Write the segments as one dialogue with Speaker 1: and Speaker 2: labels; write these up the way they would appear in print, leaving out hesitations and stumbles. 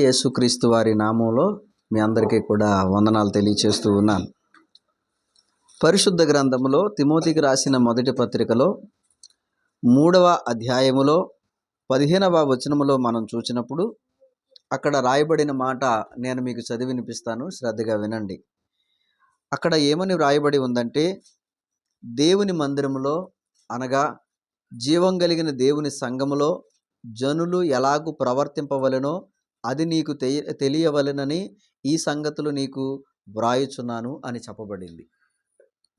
Speaker 1: యేసుక్రీస్తు వారి నామంలో మీ అందరికీ కూడా వందనాలు తెలియచేస్తూ ఉన్నాను. పరిశుద్ధ గ్రంథములో తిమోతికి రాసిన మొదటి పత్రికలో 3వ అధ్యాయములో 15వ వచనములో మనం చూసినప్పుడు అక్కడ రాయబడిన మాట నేను మీకు చదివి వినిపిస్తాను, శ్రద్ధగా వినండి. అక్కడ ఏమని రాయబడి ఉందంటే, దేవుని మందిరములో అనగా జీవం కలిగిన దేవుని సంఘములో జనులు ఎలాగూ ప్రవర్తింపవలెనో అది నీకు తెలియవలెనని ఈ సంగతులు నీకు వ్రాయుచున్నాను అని చెప్పబడింది.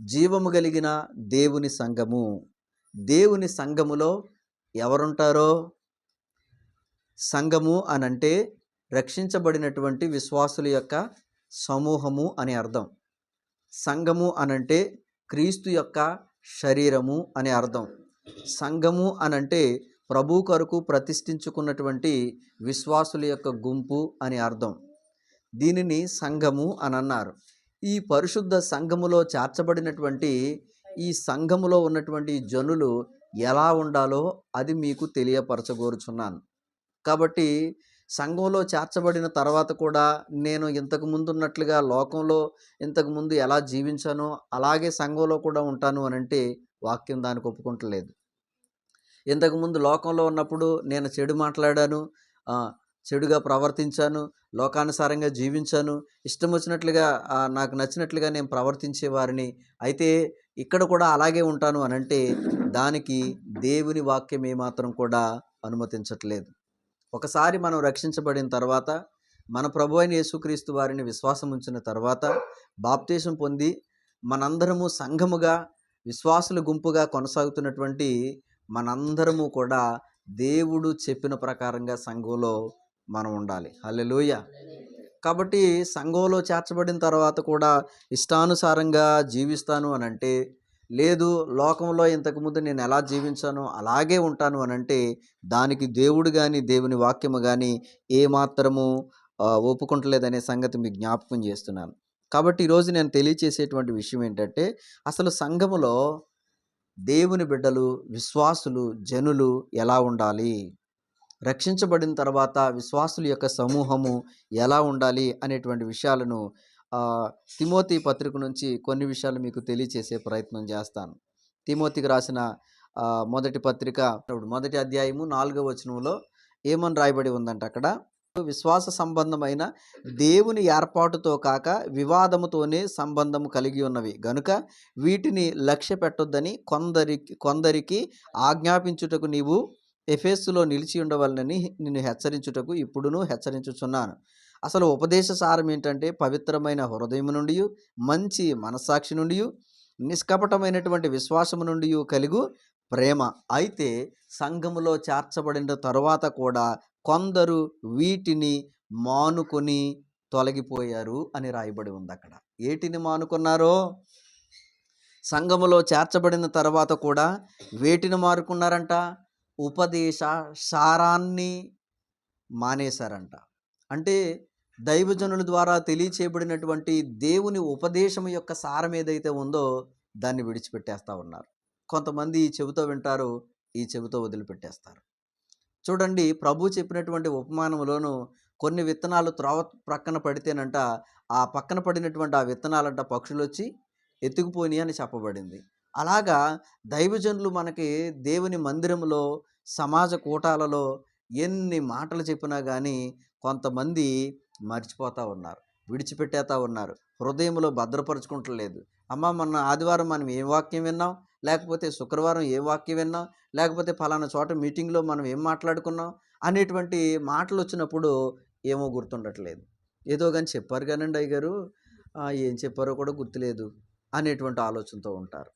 Speaker 1: జీవము కలిగిన దేవుని సంఘము, దేవుని సంఘములో ఎవరుంటారో, సంఘము అనంటే రక్షించబడినటువంటి విశ్వాసుల యొక్క సమూహము అని అర్థం. సంఘము అనంటే క్రీస్తు యొక్క శరీరము అని అర్థం. సంఘము అనంటే ప్రభు కొరకు ప్రతిష్ఠించుకున్నటువంటి విశ్వాసుల యొక్క గుంపు అని అర్థం. దీనిని సంఘము అని అన్నారు. ఈ పరిశుద్ధ సంఘములో చేర్చబడినటువంటి ఈ సంఘములో ఉన్నటువంటి జనులు ఎలా ఉండాలో అది మీకు తెలియపరచగోరుచున్నాను. కాబట్టి సంఘంలో చేర్చబడిన తర్వాత కూడా నేను ఇంతకు ముందు ఉన్నట్లుగా లోకంలో ఇంతకుముందు ఎలా జీవించానో అలాగే సంఘంలో కూడా ఉంటాను అని అంటే వాక్యం దానికి ఒప్పుకుంటలేదు. ఇంతకుముందు లోకంలో ఉన్నప్పుడు నేను చెడు మాట్లాడాను, చెడుగా ప్రవర్తించాను, లోకానుసారంగా జీవించాను, ఇష్టం వచ్చినట్లుగా నాకు నచ్చినట్లుగా నేను ప్రవర్తించేవారిని. అయితే ఇక్కడ కూడా అలాగే ఉంటాను అని అంటే దానికి దేవుని వాక్యం ఏమాత్రం కూడా అనుమతించట్లేదు. ఒకసారి మనం రక్షించబడిన తర్వాత, మన ప్రభు అయిన యేసుక్రీస్తు వారిని విశ్వాసం ఉంచిన తర్వాత, బాప్తీసం పొంది మనందరము సంఘముగా విశ్వాసుల గుంపుగా కొనసాగుతున్నటువంటి మనందరము కూడా దేవుడు చెప్పిన ప్రకారంగా సంఘంలో మనం ఉండాలి. హల్లెలూయా. కాబట్టి సంఘంలో చేర్చబడిన తర్వాత కూడా ఇష్టానుసారంగా జీవిస్తాను అని అంటే, లేదు లోకంలో ఇంతకుముందు నేను ఎలా జీవించానో అలాగే ఉంటాను అని అంటే దానికి దేవుడు కానీ దేవుని వాక్యము కానీ ఏమాత్రము ఒప్పుకుంటలేదనే సంగతి మీకు జ్ఞాపకం చేస్తున్నాను. కాబట్టి ఈరోజు నేను తెలియచేసేటువంటి విషయం ఏంటంటే, అసలు సంఘములో దేవుని బిడ్డలు, విశ్వాసులు, జనులు ఎలా ఉండాలి, రక్షించబడిన తర్వాత విశ్వాసుల యొక్క సమూహము ఎలా ఉండాలి అనేటువంటి విషయాలను తిమోతి పత్రిక నుంచి కొన్ని విషయాలు మీకు తెలియచేసే ప్రయత్నం చేస్తాను. తిమోతికి రాసిన మొదటి పత్రిక మొదటి అధ్యాయము 4వ వచనంలో ఏమని రాయబడి ఉందంటే, అక్కడ విశ్వాస సంబంధమైన దేవుని ఏర్పాటుతో కాక వివాదముతోనే సంబంధము కలిగి ఉన్నవి గనుక వీటిని లక్ష్య పెట్టొద్దని కొందరికి ఆజ్ఞాపించుటకు నీవు ఎఫెసులో నిలిచి ఉండవలనని నిన్ను హెచ్చరించుటకు ఇప్పుడును హెచ్చరించుచున్నాను. అసలు ఉపదేశ సారం ఏంటంటే, పవిత్రమైన హృదయం నుండి, మంచి మనస్సాక్షి నుండి, నిష్కపటమైనటువంటి విశ్వాసము నుండి కలిగు ప్రేమ. అయితే సంఘములో చేర్చబడిన తరువాత కూడా కొందరు వీటిని మానుకొని తొలగిపోయారు అని రాయబడి ఉంది. అక్కడ ఏటిని మానుకున్నారో, సంఘములో చేర్చబడిన తర్వాత కూడా వేటిని మానుకున్నారంట, ఉపదేశ సారాన్ని మానేశారంట. అంటే దైవజనుల ద్వారా తెలియచేయబడినటువంటి దేవుని ఉపదేశం యొక్క సారం ఏదైతే ఉందో దాన్ని విడిచిపెట్టేస్తూ ఉన్నారు. కొంతమంది ఈ చెవితో వింటారు, ఈ చెవితో వదిలిపెట్టేస్తారు. చూడండి, ప్రభు చెప్పినటువంటి ఉపమానంలోనూ కొన్ని విత్తనాలు త్రోవ ప్రక్కన పడితేనంట ఆ పక్కన పడినటువంటి ఆ విత్తనాలంట పక్షులు వచ్చి ఎత్తుకుపోయి అని చెప్పబడింది. అలాగా దైవజనులు మనకి దేవుని మందిరంలో, సమాజ కూటాలలో ఎన్ని మాటలు చెప్పినా కానీ కొంతమంది మర్చిపోతూ ఉన్నారు, విడిచిపెట్టేస్తూ ఉన్నారు, హృదయంలో భద్రపరచుకుంటలేదు. అమ్మ మొన్న ఆదివారం మనం ఏం వాక్యం విన్నాం, లేకపోతే శుక్రవారం ఏ వాక్యం విన్నాం, లేకపోతే ఫలానా చోట మీటింగ్లో మనం ఏం మాట్లాడుకున్నాం అనేటువంటి మాటలు వచ్చినప్పుడు ఏమో గుర్తుండట్లేదు. ఏదో కానీ చెప్పారు కానండి అయ్యగారు, ఏం చెప్పారో కూడా గుర్తులేదు అనేటువంటి ఆలోచనతో ఉంటారు.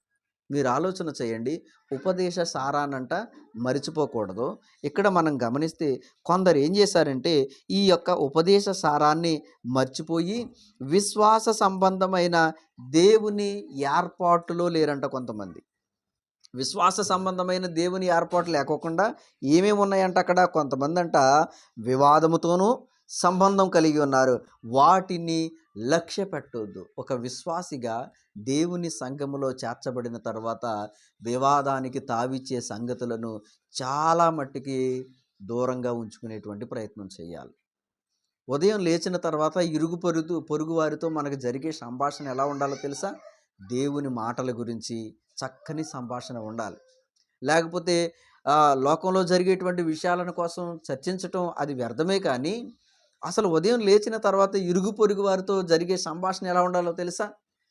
Speaker 1: మీరు ఆలోచన చేయండి, ఉపదేశ సారానంట మరిచిపోకూడదు. ఇక్కడ మనం గమనిస్తే కొందరు ఏం చేశారంటే ఈ యొక్క ఉపదేశ సారాన్ని మర్చిపోయి విశ్వాస సంబంధమైన దేవుని ఏర్పాటులో లేరంట. కొంతమంది విశ్వాస సంబంధమైన దేవుని ఏర్పాటు లేకోకుండా ఏమేమి ఉన్నాయంట అక్కడ, కొంతమంది అంట వివాదముతోనూ సంబంధం కలిగి ఉన్నారు. వాటిని లక్ష్య పెట్టొద్దు. ఒక విశ్వాసిగా దేవుని సంఘములో చేర్చబడిన తర్వాత వివాదానికి తావిచ్చే సంగతులను చాలా మట్టికి దూరంగా ఉంచుకునేటువంటి ప్రయత్నం చేయాలి. ఉదయం లేచిన తర్వాత ఇరుగు పొరుగు వారితో మనకు జరిగే సంభాషణ ఎలా ఉండాలో తెలుసా? దేవుని మాటల గురించి చక్కని సంభాషణ ఉండాలి. లేకపోతే లోకంలో జరిగేటువంటి విషయాలను కోసం చర్చించటం అది వ్యర్థమే. కానీ అసలు ఉదయం లేచిన తర్వాత ఇరుగు పొరుగు వారితో జరిగే సంభాషణ ఎలా ఉండాలో తెలుసా?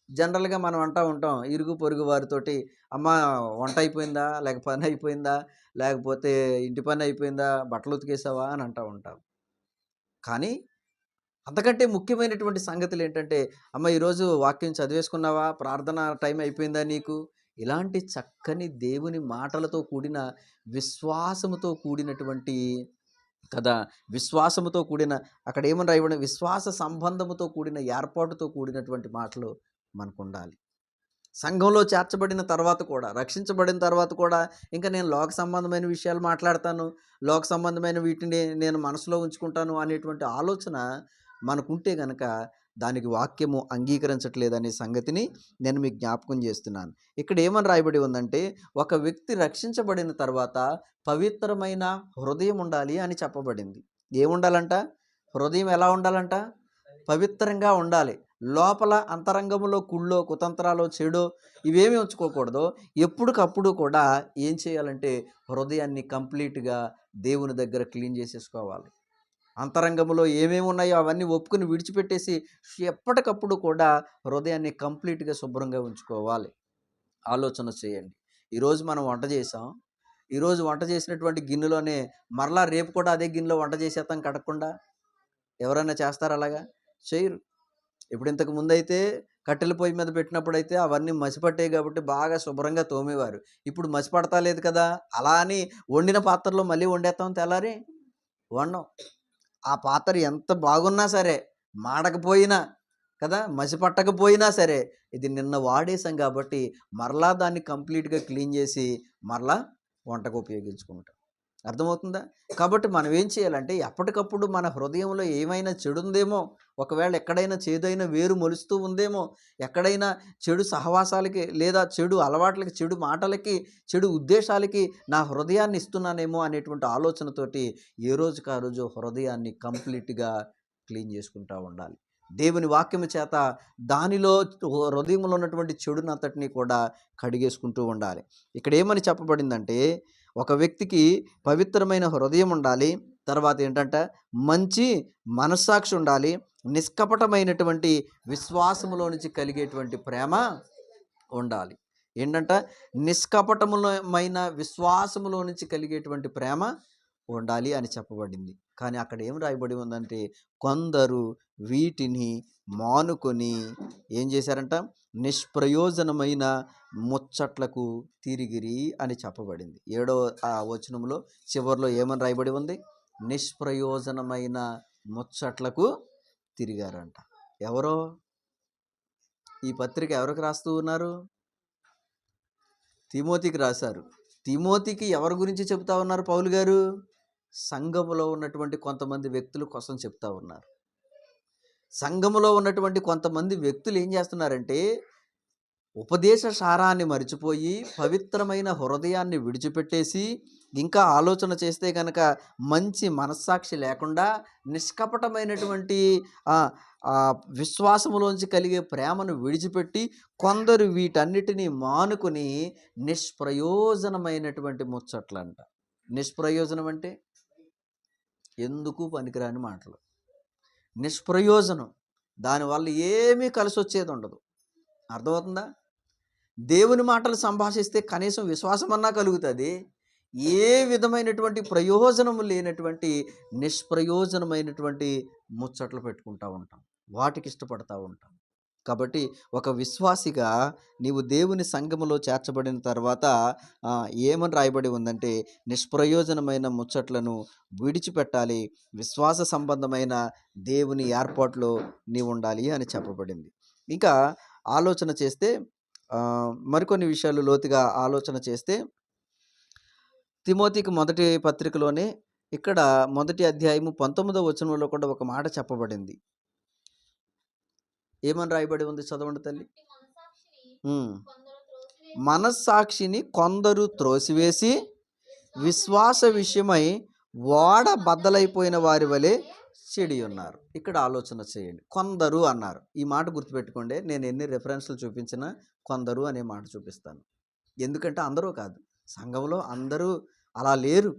Speaker 1: జనరల్‌గా మనం అంటా ఉంటాం ఇరుగు పొరుగు వారితోటి, "అమ్మా వంట అయిపోయిందా? లేక పని అయిపోయిందా? లేకపోతే ఇంటి పని అయిపోయిందా? బట్టలు ఉతికేసావా?" అని అంటా ఉంటాం. కానీ అంతకంటే ముఖ్యమైనటువంటి సంగతులేంటంటే, "అమ్మ ఈరోజు వాక్యం చదివేసుకున్నావా? ప్రార్థన టైం అయిపోయిందా నీకు?" ఇలాంటి చక్కని దేవుని మాటలతో కూడిన, విశ్వాసముతో కూడినటువంటి కదా! విశ్వాసముతో కూడిన, అక్కడ ఏమని రాయబడి, విశ్వాస సంబంధముతో కూడిన, ఏర్పాటుతో కూడినటువంటి మాటలు మనకుండాలి. సంఘంలో చేర్చబడిన తర్వాత కూడా, రక్షించబడిన తర్వాత కూడా ఇంకా నేను లోక సంబంధమైన విషయాలు మాట్లాడతాను, లోక సంబంధమైన వీటిని నేను మనసులో ఉంచుకుంటాను అనేటువంటి ఆలోచన మనకుంటే గనక దానికి వాక్యము అంగీకరించట్లేదనే సంగతిని నేను మీకు జ్ఞాపకం చేస్తున్నాను. ఇక్కడ ఏమని రాయబడి ఉందంటే, ఒక వ్యక్తి రక్షించబడిన తర్వాత పవిత్రమైన హృదయం ఉండాలి అని చెప్పబడింది. ఏముండాలంట? హృదయం ఎలా ఉండాలంట? పవిత్రంగా ఉండాలి. లోపల అంతరంగములో కుళ్ళో, కుతంత్రాలో, చెడో ఇవేమీ ఉంచుకోకూడదు. ఎప్పటికప్పుడు కూడా ఏం చేయాలంటే హృదయాన్ని కంప్లీట్‌గా దేవుని దగ్గర క్లీన్ చేసేసుకోవాలి. అంతరంగంలో ఏమేమి ఉన్నాయో అవన్నీ ఒప్పుకొని విడిచిపెట్టేసి ఎప్పటికప్పుడు కూడా హృదయాన్ని కంప్లీట్‌గా శుభ్రంగా ఉంచుకోవాలి. ఆలోచన చేయండి. ఈరోజు మనం వంట చేసాం. ఈరోజు వంట చేసినటువంటి గిన్నెలోనే మరలా రేపు కూడా అదే గిన్నెలో వంట చేసేస్తాం కడగకుండా. ఎవరైనా చేస్తారా అలాగా? చేయరు. ఇప్పుడు ఇంతకు ముందైతే కట్టెల పొయ్యి మీద పెట్టినప్పుడైతే అవన్నీ మసిపట్టాయి కాబట్టి బాగా శుభ్రంగా తోమేవారు. ఇప్పుడు మసిపడతా లేదు కదా! అలా అని వండిన పాత్రలో మళ్ళీ వండేస్తాం తెల్లారి? వండం. ఆ పాత్ర ఎంత బాగున్నా సరే, మాడకపోయినా కదా! మసి పట్టకపోయినా సరే, ఇది నిన్న వాడేసాం కాబట్టి మరలా దాన్ని కంప్లీట్‌గా క్లీన్ చేసి మరలా వంటకు ఉపయోగించుకుంటాం. అర్థమవుతుందా? కాబట్టి మనం ఏం చేయాలంటే ఎప్పటికప్పుడు మన హృదయంలో ఏమైనా చెడుందేమో, ఒకవేళ ఎక్కడైనా చేదైన వేరు మొలుస్తూ ఉందేమో, ఎక్కడైనా చెడు సహవాసాలకి లేదా చెడు అలవాట్లకి, చెడు మాటలకి, చెడు ఉద్దేశాలకి నా హృదయాన్ని ఇస్తున్నానేమో అనేటువంటి ఆలోచనతోటి ఏ రోజుకి ఆ రోజు హృదయాన్ని కంప్లీట్‌గా క్లీన్ చేసుకుంటా ఉండాలి. దేవుని వాక్యము చేత దానిలో హృదయంలో ఉన్నటువంటి చెడునంతటిని కూడా కడిగేసుకుంటూ ఉండాలి. ఇక్కడ ఏమని చెప్పబడిందంటే, ఒక వ్యక్తికి పవిత్రమైన హృదయం ఉండాలి. తర్వాత ఏంటంట, మంచి మనస్సాక్షి ఉండాలి. నిష్కపటమైనటువంటి విశ్వాసములో నుంచి కలిగేటువంటి ప్రేమ ఉండాలి. ఏంటంట, నిష్కపటమైన విశ్వాసములో నుంచి కలిగేటువంటి ప్రేమ ఉండాలి అని చెప్పబడింది. కానీ అక్కడ ఏం రాయబడి ఉందంటే, కొందరు వీటిని మానుకొని ఏం చేశారంట, నిష్ప్రయోజనమైన ముచ్చట్లకు తిరిగిరి అని చెప్పబడింది. 7వ వచనంలో చివరిలో ఏమని రాయబడి ఉంది? నిష్ప్రయోజనమైన ముచ్చట్లకు తిరిగారంట. ఎవరో? ఈ పత్రిక ఎవరికి రాస్తూ ఉన్నారు? తిమోతికి రాశారు. తిమోతికి ఎవరి గురించి చెప్తా ఉన్నారు పౌలు గారు? సంఘములో ఉన్నటువంటి కొంతమంది వ్యక్తుల కోసం చెప్తా ఉన్నారు. సంఘములో ఉన్నటువంటి కొంతమంది వ్యక్తులు ఏం చేస్తున్నారంటే, ఉపదేశ సారాన్ని మరిచిపోయి పవిత్రమైన హృదయాన్ని విడిచిపెట్టేసి ఇంకా ఆలోచన చేస్తే కనుక మంచి మనస్సాక్షి లేకుండా నిష్కపటమైనటువంటి విశ్వాసములోంచి కలిగే ప్రేమను విడిచిపెట్టి కొందరు వీటన్నిటినీ మానుకొని నిష్ప్రయోజనమైనటువంటి ముచ్చట్లంట. నిష్ప్రయోజనం అంటే ఎందుకు పనికిరాని మాటలు. నిష్ప్రయోజనం, దానివల్ల ఏమీ కలిసి వచ్చేది ఉండదు. అర్థమవుతుందా? దేవుని మాటలు సంభాషిస్తే కనీసం విశ్వాసం అన్నా కలుగుతుంది. ఏ విధమైనటువంటి ప్రయోజనము లేనటువంటి నిష్ప్రయోజనమైనటువంటి ముచ్చట్లు పెట్టుకుంటూ ఉంటాం, వాటికి ఇష్టపడతా ఉంటాం. కాబట్టి ఒక విశ్వాసిగా నీవు దేవుని సంఘములో చేర్చబడిన తర్వాత ఏమని రాయబడి ఉందంటే, నిష్ప్రయోజనమైన ముచ్చట్లను విడిచిపెట్టాలి, విశ్వాస సంబంధమైన దేవుని ఏర్పాట్లో నీవు ఉండాలి అని చెప్పబడింది. ఇంకా ఆలోచన చేస్తే మరికొన్ని విషయాలు లోతుగా ఆలోచన చేస్తే, తిమోతికి మొదటి పత్రికలోనే ఇక్కడ మొదటి అధ్యాయము 19వ వచనంలో కూడా ఒక మాట చెప్పబడింది. ఏమని రాయబడి ఉంది? చదవండి తల్లి. మనస్సాక్షిని కొందరు త్రోసివేసి విశ్వాస విషయమై ఓడ బద్దలైపోయిన వారి వలె చెడి ఉన్నారు. ఇక్కడ ఆలోచన చేయండి. కొందరు అన్నారు. ఈ మాట గుర్తుపెట్టుకోండి. నేను ఎన్ని రెఫరెన్స్‌లు చూపించినా కొందరు అనే మాట చూపిస్తాను. ఎందుకంటే అందరూ కాదు. సంఘంలో అందరూ అలా లేరు.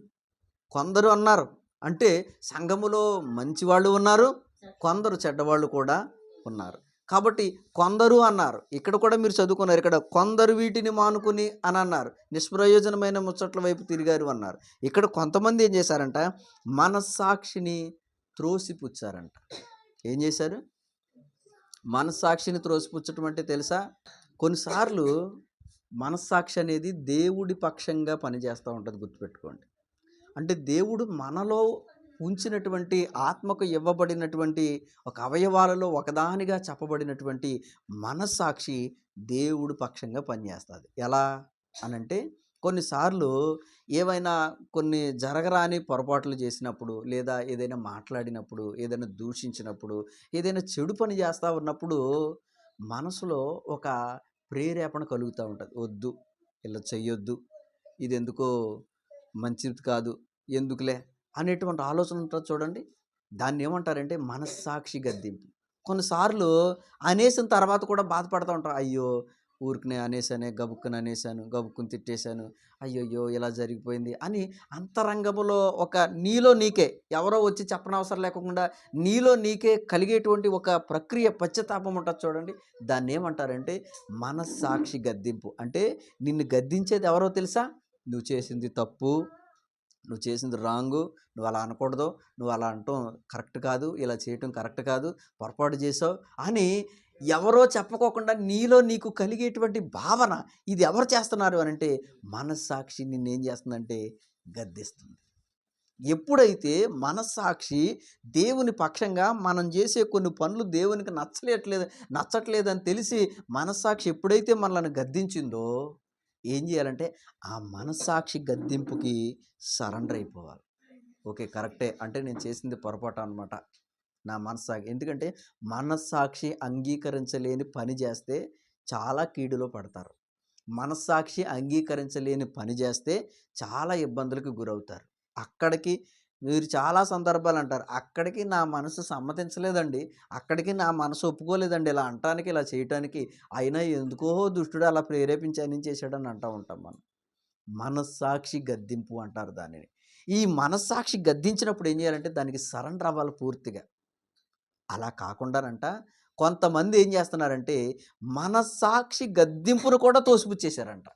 Speaker 1: కొందరు అన్నారు. అంటే సంఘములో మంచివాళ్ళు ఉన్నారు. కొందరు చెడ్డవాళ్ళు కూడా ఉన్నారు. కాబట్టి కొందరు అన్నారు. ఇక్కడ కూడా మీరు చదువుకున్నారు. ఇక్కడ కొందరు వీటిని మానుకుని అని అన్నారు. నిష్ప్రయోజనమైన ముచ్చట్ల వైపు తిరిగారు అన్నారు. ఇక్కడ కొంతమంది ఏం చేశారంట, మనస్సాక్షిని త్రోసిపుచ్చారంట. ఏం చేశారు? మనస్సాక్షిని త్రోసిపుచ్చటం అంటే తెలుసా? కొన్నిసార్లు మనస్సాక్షి అనేది దేవుడి పక్షంగా పనిచేస్తూ ఉంటుంది. గుర్తుపెట్టుకోండి. అంటే దేవుడు మనలో ఉంచినటువంటి ఆత్మకు ఇవ్వబడినటువంటి ఒక అవయవాలలో ఒకదానిగా చెప్పబడినటువంటి మనస్సాక్షి దేవుడు పక్షంగా పనిచేస్తుంది. ఎలా అనంటే కొన్నిసార్లు ఏవైనా కొన్ని జరగరాని పొరపాట్లు చేసినప్పుడు, లేదా ఏదైనా మాట్లాడినప్పుడు, ఏదైనా దూషించినప్పుడు, ఏదైనా చెడు పని చేస్తూ ఉన్నప్పుడు మనసులో ఒక ప్రేరేపణ కలుగుతూ ఉంటుంది. వద్దు, ఇలా చెయ్యొద్దు, ఇది ఎందుకో మంచిది కాదు, ఎందుకులే అనేటువంటి ఆలోచన ఉంటుంది చూడండి. దాన్ని ఏమంటారంటే మనస్సాక్షి గద్దింపు. కొన్నిసార్లు అనేసిన తర్వాత కూడా బాధపడుతూ ఉంటాం. అయ్యో, ఊరికనే అనేసానే, గబుక్కుని అనేసాను, గబుక్కుని తిట్టేశాను, అయ్యయ్యో ఇలా జరిగిపోయింది అని అంతరంగములో ఒక నీలో నీకే, ఎవరో వచ్చి చెప్పనవసరం లేకుండా నీలో నీకే కలిగేటువంటి ఒక ప్రక్రియ, పశ్చాత్తాపం ఉంటుంది చూడండి. దాన్ని ఏమంటారంటే మనస్సాక్షి గద్దింపు. అంటే నిన్ను గద్దించేది ఎవరో తెలుసా? నువ్వు చేసింది తప్పు, నువ్వు చేసింది రాంగు, నువ్వు అలా అనకూడదు, నువ్వు అలా అనటం కరెక్ట్ కాదు, ఇలా చేయటం కరెక్ట్ కాదు, పొరపాటు చేసావు అని ఎవరో చెప్పుకోకుండా నీలో నీకు కలిగేటువంటి భావన, ఇది ఎవరు చేస్తున్నారు అని అంటే మనస్సాక్షి నిన్నేం చేస్తుందంటే గద్దిస్తుంది. ఎప్పుడైతే మనస్సాక్షి దేవుని పక్షంగా మనం చేసే కొన్ని పనులు దేవునికి నచ్చట్లేదని తెలిసి మనస్సాక్షి ఎప్పుడైతే మనల్ని గద్దించిందో ఏం చేయాలంటే ఆ మనస్సాక్షి గద్దింపుకి సరెండర్ అయిపోవాలి. ఓకే, కరెక్టే, అంటే నేను చేసింది పొరపాటు అనమాట, నా మనస్సాక్షి. ఎందుకంటే మనస్సాక్షి అంగీకరించలేని పని చేస్తే చాలా కీడులో పడతారు. మనస్సాక్షి అంగీకరించలేని పని చేస్తే చాలా ఇబ్బందులకు గురవుతారు. అక్కడికి మీరు చాలా సందర్భాలు అంటారు, అక్కడికి నా మనసు సమ్మతించలేదండి, అక్కడికి నా మనసు ఒప్పుకోలేదండి ఇలా అంటానికి, ఇలా చేయటానికి, అయినా ఎందుకో దుష్టుడు అలా ప్రేరేపించి అని చేశాడని అంటూ ఉంటాం మనం. మనస్సాక్షి గద్దింపు అంటారు దానిని. ఈ మనస్సాక్షి గద్దించినప్పుడు ఏం చేయాలంటే దానికి సరెండర్ అవ్వాలి పూర్తిగా. అలా కాకుండానంట కొంతమంది ఏం చేస్తున్నారంటే మనస్సాక్షి గద్దింపును కూడా తోసిపుచ్చేశారంట.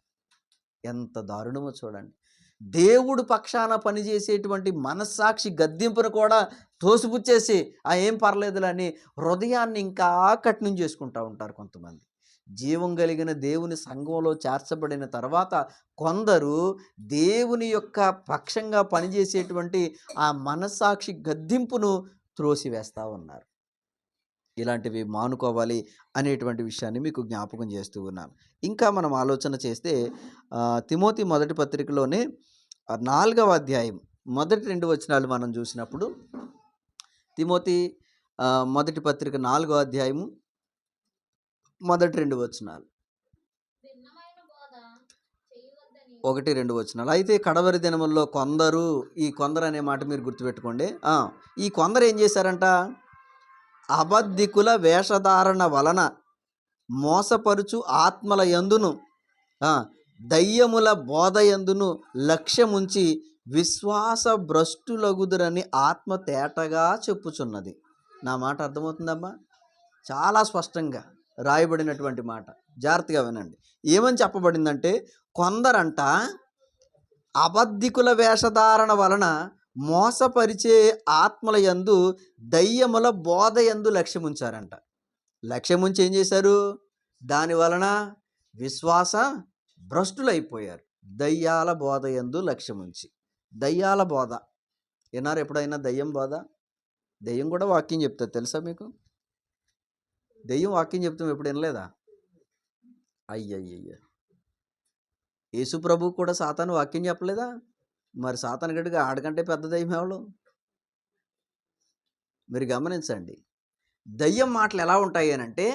Speaker 1: ఎంత దారుణమో చూడండి. దేవుడు పక్షాన పనిచేసేటువంటి మనస్సాక్షి గద్దింపును కూడా తోసిపుచ్చేసి ఏం పర్లేదులే అని హృదయాన్ని ఇంకా కఠినం చేసుకుంటూ ఉంటారు కొంతమంది. జీవం కలిగిన దేవుని సంఘంలో చేర్చబడిన తర్వాత కొందరు దేవుని యొక్క పక్షంగా పనిచేసేటువంటి ఆ మనస్సాక్షి గద్దింపును త్రోసివేస్తూ ఉన్నారు. ఇలాంటివి మానుకోవాలి అనేటువంటి విషయాన్ని మీకు జ్ఞాపకం చేస్తూ ఉన్నాను. ఇంకా మనం ఆలోచన చేస్తే తిమోతి మొదటి పత్రికలోనే 4వ అధ్యాయం మొదటి 2 వచనాలు మనం చూసినప్పుడు, తిమోతి మొదటి పత్రిక 4వ అధ్యాయము మొదటి 2 వచనాలు, 1-2 వచనాలు. అయితే కడవరి దినముల్లో కొందరు, ఈ కొందరు అనే మాట మీరు గుర్తుపెట్టుకోండి. ఈ కొందరు ఏం చేశారంట, అబద్ధికుల వేషధారణ వలన మోసపరుచు ఆత్మల యందును దయ్యముల బోధ యందును లక్ష్యముంచి విశ్వాస భ్రష్టులగుదురని ఆత్మ తేటగా చెప్పుచున్నది. నా మాట అర్థమవుతుందమ్మా? చాలా స్పష్టంగా రాయబడినటువంటి మాట, జాగ్రత్తగా వినండి. ఏమని చెప్పబడిందంటే కొందరంట అబద్ధికుల వేషధారణ వలన మోసపరిచే ఆత్మల యందు దయ్యముల బోధ యందు లక్ష్యముంచారంట. లక్ష్యముంచి ఏం చేశారు? దాని వలన విశ్వాస భ్రష్టులైపోయారు. దయ్యాల బోధ యందు లక్ష్యముంచి. దయ్యాల బోధ విన్నారు ఎప్పుడైనా? దయ్యం బోధ. దయ్యం కూడా వాక్యం చెప్తుంది తెలుసా మీకు? దయ్యం వాక్యం చెప్తాం ఎప్పుడు వినలేదా? అయ్యయ్యయ్య, యేసు ప్రభు కూడా సాతాను వాక్యం చెప్పలేదా? మరి సాతాను గడిగా ఆడకంటే పెద్ద దయ్యం ఎవరు? మీరు గమనించండి. దయ్యం మాటలు ఎలా ఉంటాయి అని అంటే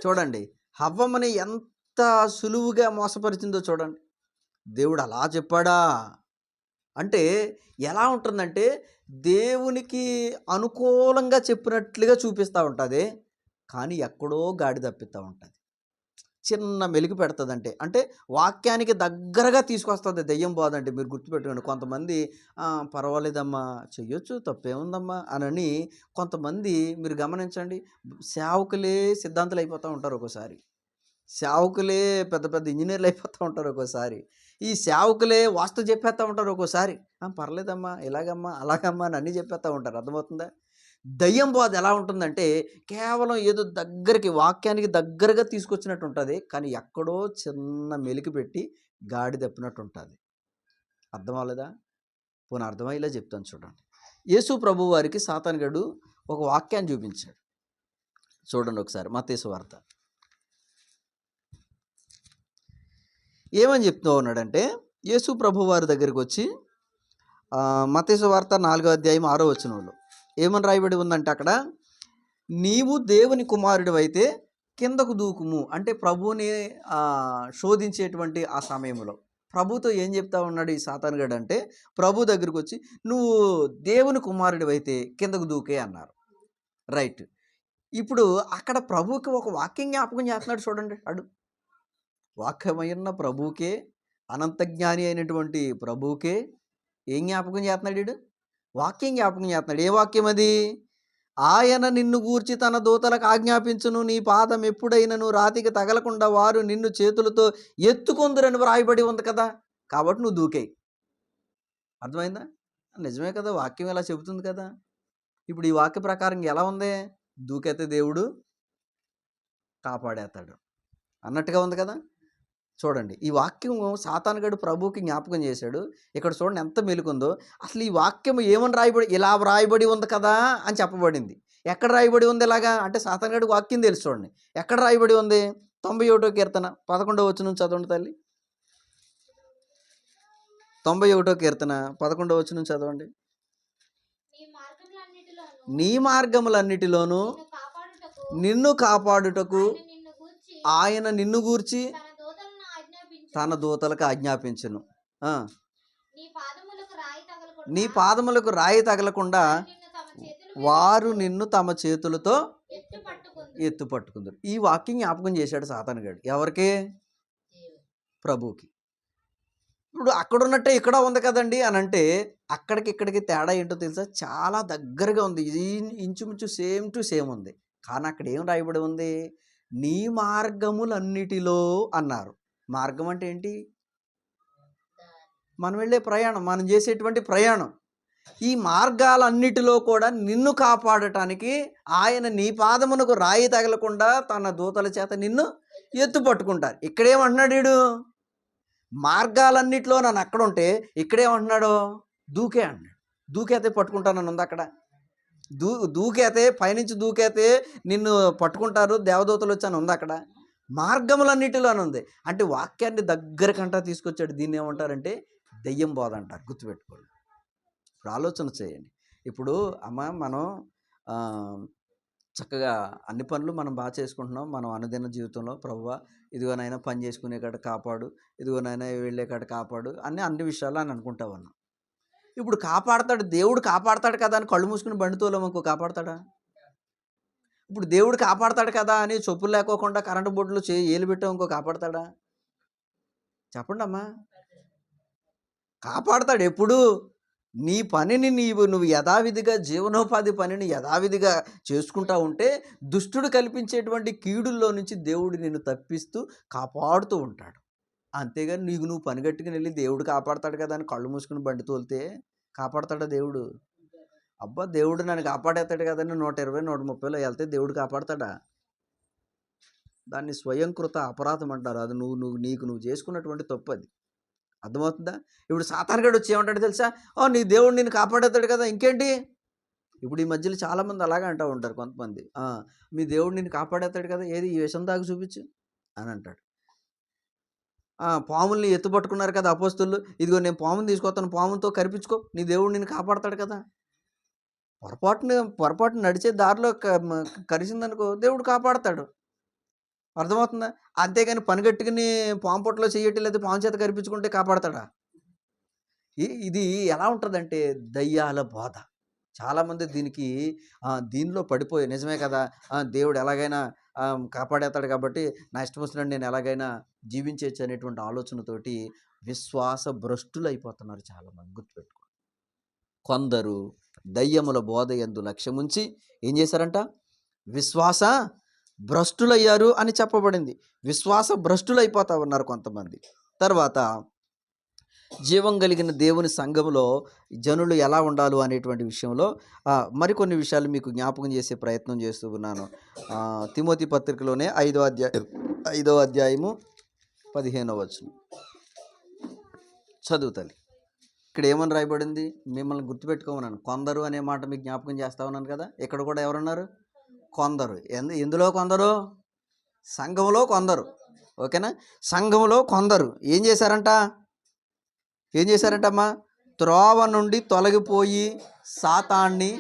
Speaker 1: చూడండి, హవ్వమ్మని ఎంత సులువుగా మోసపరిచిందో చూడండి. దేవుడు అలా చెప్పాడా? అంటే ఎలా ఉంటుందంటే దేవునికి అనుకూలంగా చెప్పినట్లుగా చూపిస్తూ ఉంటుంది, కానీ ఎక్కడో గాడి తప్పిస్తూ ఉంటుంది. చిన్న మెలికి పెడుతుందంటే అంటే వాక్యానికి దగ్గరగా తీసుకొస్తుంది దెయ్యం బాధంటే. మీరు గుర్తుపెట్టుకోండి, కొంతమంది పర్వాలేదమ్మా, చెయ్యొచ్చు, తప్పేముందమ్మా అనని కొంతమంది మీరు గమనించండి, సేవకులే సిద్ధాంతులు అయిపోతూ ఉంటారు ఒక్కోసారి. సేవకులే పెద్ద పెద్ద ఇంజనీర్లు అయిపోతూ ఉంటారు ఒక్కోసారి. ఈ సేవకులే వాస్తు చెప్పేస్తూ ఉంటారు ఒక్కోసారి. పర్లేదమ్మా, ఇలాగమ్మా, అలాగమ్మా అని అన్నీ చెప్పేస్తూ ఉంటారు. అర్థమవుతుందా? దయ్యం బాధ ఎలా ఉంటుందంటే కేవలం ఏదో దగ్గరికి వాక్యానికి దగ్గరగా తీసుకొచ్చినట్టు ఉంటుంది, కానీ ఎక్కడో చిన్న మెలికి పెట్టి గాడి తప్పినట్టు ఉంటుంది. అర్థం అవ్వలేదా? పోనీ అర్థమయ్యేలా చెప్తాను చూడండి. యేసు ప్రభు వారికి సాతానుగాడు ఒక వాక్యాన్ని చూపించాడు. చూడండి ఒకసారి మత్తయి సువార్త. ఏమని చెప్తూ ఉన్నాడంటే, యేసు ప్రభు వారి దగ్గరికి వచ్చి మత్తయి సువార్త 4వ అధ్యాయం 6వ వచనంలో ఏమని రాయబడి ఉందంటే అక్కడ, నీవు దేవుని కుమారుడు అయితే కిందకు దూకుము. అంటే ప్రభువుని శోధించేటువంటి ఆ సమయంలో ప్రభుతో ఏం చెప్తా ఉన్నాడు ఈ సాతానుగాడు అంటే, ప్రభు దగ్గరికి వచ్చి నువ్వు దేవుని కుమారుడు అయితే కిందకు దూకే అన్నారు. రైట్. ఇప్పుడు అక్కడ ప్రభువుకి ఒక వాక్యం జ్ఞాపకం చేస్తున్నాడు చూడండి. వాక్యమైన ప్రభువుకే, అనంత జ్ఞాని అయినటువంటి ప్రభువుకే ఏం జ్ఞాపకం చేస్తున్నాడు వీడు? వాక్యం జ్ఞాపకం చేస్తున్నాడు. ఏ వాక్యం అది? ఆయన నిన్ను గూర్చి తన దూతలకు ఆజ్ఞాపించును, నీ పాదం ఎప్పుడైనను రాతికి తగలకుండా వారు నిన్ను చేతులతో ఎత్తుకొందురని వ్రాయబడి ఉంది కదా, కాబట్టి నువ్వు దూకేయి. అర్థమైందా? నిజమే కదా, వాక్యం ఎలా చెబుతుంది కదా. ఇప్పుడు ఈ వాక్య ప్రకారం ఎలా ఉంది? దూకైతే దేవుడు కాపాడేస్తాడు అన్నట్టుగా ఉంది కదా. చూడండి, ఈ వాక్యం సాతానుగాడు ప్రభువుకి జ్ఞాపకం చేశాడు. ఇక్కడ చూడండి ఎంత మెలుకుందో. అసలు ఈ వాక్యం ఏమని రాయబడి, ఇలా వ్రాయబడి ఉంది కదా అని చెప్పబడింది. ఎక్కడ రాయబడి ఉంది ఇలాగా అంటే సాతానుగాడు వాక్యం తెలుసు. చూడండి ఎక్కడ రాయబడి ఉంది. 91వ కీర్తన 11వ వచనం చదవండి తల్లి. 91వ కీర్తన 11వ వచనం చదవండి. నీ మార్గములన్నిటిలోనూ నిన్ను కాపాడుటకు ఆయన నిన్ను గూర్చి తన దూతలకు ఆజ్ఞాపించును. నీ పాదములకు రాయి తగలకుండా వారు నిన్ను తమ చేతులతో ఎత్తు పట్టుకుందరు. ఈ వాక్యం జ్ఞాపకం చేశాడు సాతానుగాడు. ఎవరికి? ప్రభువుకి. ఇప్పుడు అక్కడ ఉన్నట్టే ఇక్కడ ఉంది కదండి అని అంటే, అక్కడికి ఇక్కడికి తేడా ఏంటో తెలుసా? చాలా దగ్గరగా ఉంది. ఇది ఇంచుమించు సేమ్ టు సేమ్ ఉంది. కానీ అక్కడ ఏం రాయబడి ఉంది? నీ మార్గములన్నిటిలో అన్నారు. మార్గం అంటే ఏంటి? మనం వెళ్ళే ప్రయాణం, మనం చేసేటువంటి ప్రయాణం. ఈ మార్గాలన్నిటిలో కూడా నిన్ను కాపాడటానికి ఆయన నీ పాదమునకు రాయి తగలకుండా తన దూతల చేత నిన్ను ఎత్తు పట్టుకుంటారు. ఇక్కడేమంటున్నాడు వీడు? మార్గాలన్నిటిలో నన్ను అక్కడ ఉంటే ఇక్కడేమంటున్నాడు? దూకే అన్నాడు. దూకేతే పట్టుకుంటానని ఉంది అక్కడ. దూకేతే పైనుంచి దూకేతే నిన్ను పట్టుకుంటారు దేవదూతలు వచ్చి అని ఉంది అక్కడ. మార్గములన్నిటిలోనే ఉంది. అంటే వాక్యాన్ని దగ్గరకంటా తీసుకొచ్చాడు. దీన్ని ఏమంటారంటే దెయ్యం బోధ అంటారు. గుర్తుపెట్టుకోండి. ఇప్పుడు ఆలోచన చేయండి. ఇప్పుడు మనం చక్కగా అన్ని పనులు మనం బాగా చేసుకుంటున్నాం. మనం అనుదిన జీవితంలో ప్రభువా ఇదిగోనైనా పని చేసుకునే కాడ కాపాడు, ఇదిగోనైనా వెళ్ళే కాడ కాపాడు అన్ని విషయాలు అని అనుకుంటా ఉన్నాం. ఇప్పుడు కాపాడతాడు, దేవుడు కాపాడతాడు కదా అని కళ్ళు మూసుకుని బండితోలేమో ఇంకో కాపాడతాడా? ఇప్పుడు దేవుడు కాపాడతాడు కదా అని చెప్పులు లేకోకుండా కరెంటు బోర్డులో ఏలు పెట్టావు ఇంకో కాపాడతాడా? చెప్పండి అమ్మా. కాపాడతాడు ఎప్పుడు? నీ పనిని నువ్వు యథావిధిగా జీవనోపాధి పనిని యథావిధిగా చేసుకుంటా ఉంటే దుష్టుడు కల్పించేటువంటి కీడుల్లో నుంచి దేవుడు నిన్ను తప్పిస్తూ కాపాడుతూ ఉంటాడు. అంతేగాని నువ్వు పనిగట్టుకుని వెళ్ళి దేవుడు కాపాడతాడు కదా అని కళ్ళు మూసుకుని బండి తోలితే కాపాడతాడా దేవుడు? అబ్బా దేవుడు నన్ను కాపాడేస్తాడు కదని 120, 130లో వెళ్తే దేవుడు కాపాడతాడా? దాన్ని స్వయంకృత అపరాధం అంటారు. అది నువ్వు చేసుకున్నటువంటి తప్పు అది. అర్థమవుతుందా? ఇప్పుడు సాతానుగాడు వచ్చి ఏమంటాడు తెలుసా? నీ దేవుడు నిన్ను కాపాడేస్తాడు కదా, ఇంకేంటి? ఇప్పుడు ఈ మధ్యలో చాలామంది అలాగే అంటూ ఉంటారు కొంతమంది. మీ దేవుడు నిన్ను కాపాడేస్తాడు కదా, ఏది ఈ విషం తాగి చూపించు అని అంటాడు. పాముల్ని ఎత్తుపట్టుకున్నారు కదా అపోస్తులు, ఇదిగో నేను పాముని తీసుకొస్తాను, పాముతో కరిపించుకో, నీ దేవుడు నిన్ను కాపాడతాడు కదా. పొరపాటున నడిచే దారిలో కరిసిందనుకో దేవుడు కాపాడతాడు. అర్థమవుతుందా? అంతేగాని పనిగట్టుకుని పాము పొట్టలో చెయ్యటం లేదా పాము చేత కరిపించుకుంటే కాపాడతాడా? ఇది ఎలా ఉంటుందంటే దయ్యాల బోధ. చాలామంది దీనిలో పడిపోయి నిజమే కదా! దేవుడు ఎలాగైనా కాపాడేస్తాడు కాబట్టి నా ఇష్టం వచ్చినట్టు నేను ఎలాగైనా జీవించేయొచ్చు అనేటువంటి ఆలోచనతోటి విశ్వాస భ్రష్టులైపోతున్నారు చాలామంది. గుర్తుపెట్టుకోండి. కొందరు దయ్యముల బోధ యందు లక్ష్యముంచి ఏం చేశారంట? విశ్వాస భ్రష్టులయ్యారు అని చెప్పబడింది. విశ్వాస భ్రష్టులైపోతా ఉన్నారు కొంతమంది. తర్వాత జీవం కలిగిన దేవుని సంఘములో జనులు ఎలా ఉండాలి అనేటువంటి విషయంలో మరికొన్ని విషయాలు మీకు జ్ఞాపకం చేసే ప్రయత్నం చేస్తూ ఉన్నాను. తిమోతి పత్రికలోనే 5వ అధ్యాయము 15వ వచనం చదువుతాలి. ఇక్కడ ఏమని రాయబడింది? మిమ్మల్ని గుర్తుపెట్టుకోమన్నాను. కొందరు అనే మాట మీకు జ్ఞాపకం చేస్తా ఉన్నాను కదా. ఇక్కడ కూడా ఎవరున్నారు? కొందరు. ఎందులో కొందరు? సంఘములో కొందరు. ఓకేనా? సంఘములో కొందరు ఏం చేశారంటమ్మా? త్రోవ నుండి తొలగిపోయి సాతాన్ని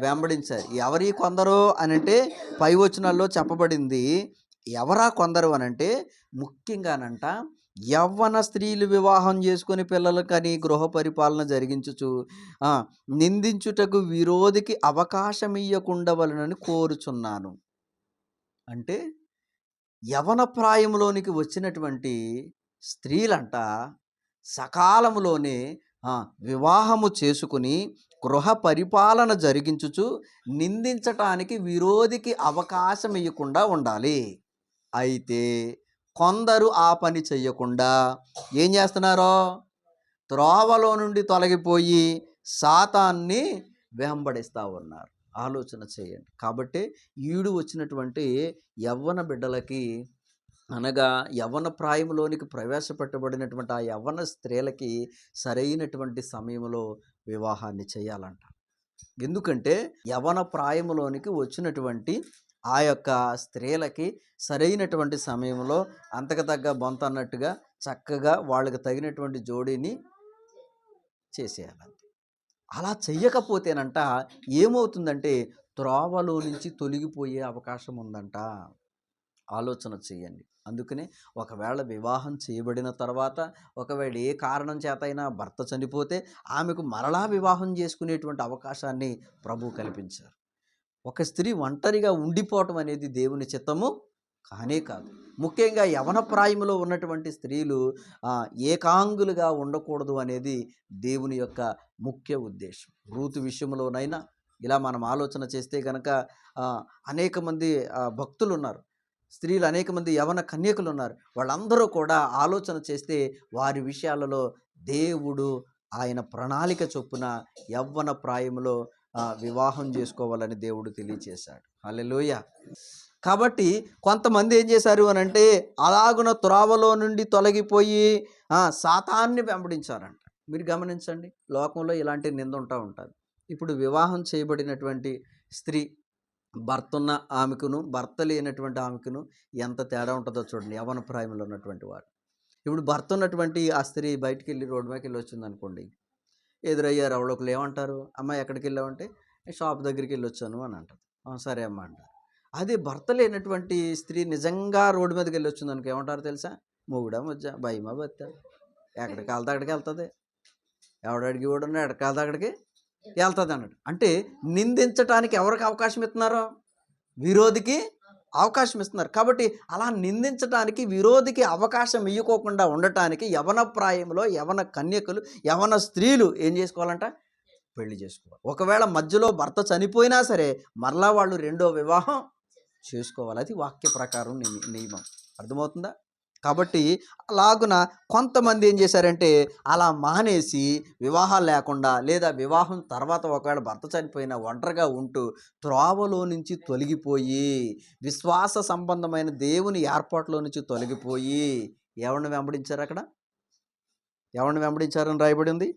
Speaker 1: వెంబడించారు. ఎవరి కొందరు అనంటే పై వచనాల్లో చెప్పబడింది. ఎవరా కొందరు అనంటే ముఖ్యంగానంట యవ్వన స్త్రీలు వివాహం చేసుకుని పిల్లలు కని గృహ పరిపాలన జరిగించుచు నిందించుటకు విరోధికి అవకాశం ఇయ్యకుండవలనని కోరుచున్నాను. అంటే యవన ప్రాయంలోనికి వచ్చినటువంటి స్త్రీలంట సకాలములోనే వివాహము చేసుకుని గృహ పరిపాలన జరిగించుచు నిందించటానికి విరోధికి అవకాశం ఇవ్వకుండా ఉండాలి. అయితే కొందరు ఆ పని చెయ్యకుండా ఏం చేస్తున్నారో? త్రోవలో నుండి తొలగిపోయి సాతాన్ని వెంబడిస్తూ ఉన్నారు. ఆలోచన చేయండి. కాబట్టి ఈడు వచ్చినటువంటి యవ్వన బిడ్డలకి అనగా యవ్వన ప్రాయంలోనికి ప్రవేశపెట్టబడినటువంటి ఆ యవ్వన స్త్రీలకి సరైనటువంటి సమయంలో వివాహాన్ని చేయాలంట. ఎందుకంటే యవ్వన ప్రాయంలోనికి వచ్చినటువంటి ఆ యొక్క స్త్రీలకి సరైనటువంటి సమయంలో అంతకు తగ్గ బొంత అన్నట్టుగా చక్కగా వాళ్ళకి తగినటువంటి జోడీని చేసేయాలంతే. అలా చెయ్యకపోతేనంట ఏమవుతుందంటే త్రోవలో నుంచి తొలగిపోయే అవకాశం ఉందంట. ఆలోచన చేయండి. అందుకనే ఒకవేళ వివాహం చేయబడిన తర్వాత ఒకవేళ ఏ కారణం చేత అయినా భర్త చనిపోతే ఆమెకు మరలా వివాహం చేసుకునేటువంటి అవకాశాన్ని ప్రభు కల్పించారు. ఒక స్త్రీ ఒంటరిగా ఉండిపోవటం అనేది దేవుని చిత్తము కానే కాదు. ముఖ్యంగా యవన ప్రాయంలో ఉన్నటువంటి స్త్రీలు ఏకాంగులుగా ఉండకూడదు అనేది దేవుని యొక్క ముఖ్య ఉద్దేశం. రూతు విషయంలోనైనా ఇలా మనం ఆలోచన చేస్తే కనుక అనేక మంది భక్తులు ఉన్నారు, స్త్రీలు అనేక మంది యవన కన్యకులు ఉన్నారు. వాళ్ళందరూ కూడా ఆలోచన చేస్తే వారి విషయాలలో దేవుడు ఆయన ప్రణాళిక చొప్పున యవ్వన ప్రాయంలో వివాహం చేసుకోవాలని దేవుడు తెలియచేశాడు. హల్లెలూయా. కాబట్టి కొంతమంది ఏం చేశారు అని అంటే అలాగున త్రోవలో నుండి తొలగిపోయి సాతాన్ని వెంబడించారంట. మీరు గమనించండి, లోకంలో ఇలాంటి నింద ఉంటుంది. ఇప్పుడు వివాహం చేయబడినటువంటి స్త్రీ భర్త ఉన్న ఆమెకును భర్త లేనటువంటి ఆమెకును ఎంత తేడా ఉంటుందో చూడండి. యవ్వన ప్రాయంలో ఉన్నటువంటి వారు. ఇప్పుడు భర్త ఉన్నటువంటి ఆ స్త్రీ బయటికి వెళ్ళి రోడ్డు మీదకి వెళ్ళి వచ్చింది అనుకోండి, ఎదురయ్యారు ఎవరొకరు ఏమంటారు? అమ్మ ఎక్కడికి వెళ్ళావంటే షాప్ దగ్గరికి వెళ్ళి వచ్చాను అని అంటారు. సరే అమ్మ అంటారు. అదే భర్త లేనటువంటి స్త్రీ నిజంగా రోడ్డు మీదకి వెళ్ళి వచ్చింది అనుకో ఏమంటారు తెలుసా? మొగుడా మధ్య భయమా బత్త ఎక్కడికి వెళ్తా అక్కడికి వెళ్తుంది, ఎవడడిగి కూడా ఎక్కడికి వెళ్తా అక్కడికి వెళ్తుంది అన్నాడు. అంటే నిందించటానికి ఎవరికి అవకాశం ఇస్తున్నారు? విరోధికి అవకాశం ఇస్తున్నారు. కాబట్టి అలా నిందించడానికి విరోధికి అవకాశం ఇవ్వకోకుండా ఉండటానికి యవన ప్రాయంలో యవన కన్యకులు యవన స్త్రీలు ఏం చేసుకోవాలంట? పెళ్లి చేసుకోవాలి. ఒకవేళ మధ్యలో భర్త చనిపోయినా సరే మరలా వాళ్ళు రెండో వివాహం చేసుకోవాలి. అది వాక్య ప్రకారం నియమం. అర్థమవుతుందా? కాబట్టి అలాగున కొంతమంది ఏం చేశారంటే అలా మానేసి వివాహాలు లేకుండా లేదా వివాహం తర్వాత ఒకవేళ భర్త చనిపోయినా ఒంటరిగా ఉంటూ త్రోవలో నుంచి తొలగిపోయి విశ్వాస సంబంధమైన దేవుని ఏర్పాటులో నుంచి తొలగిపోయి ఎవరిని వెంబడించారు? అక్కడ ఎవరిని వెంబడించారని రాయబడింది?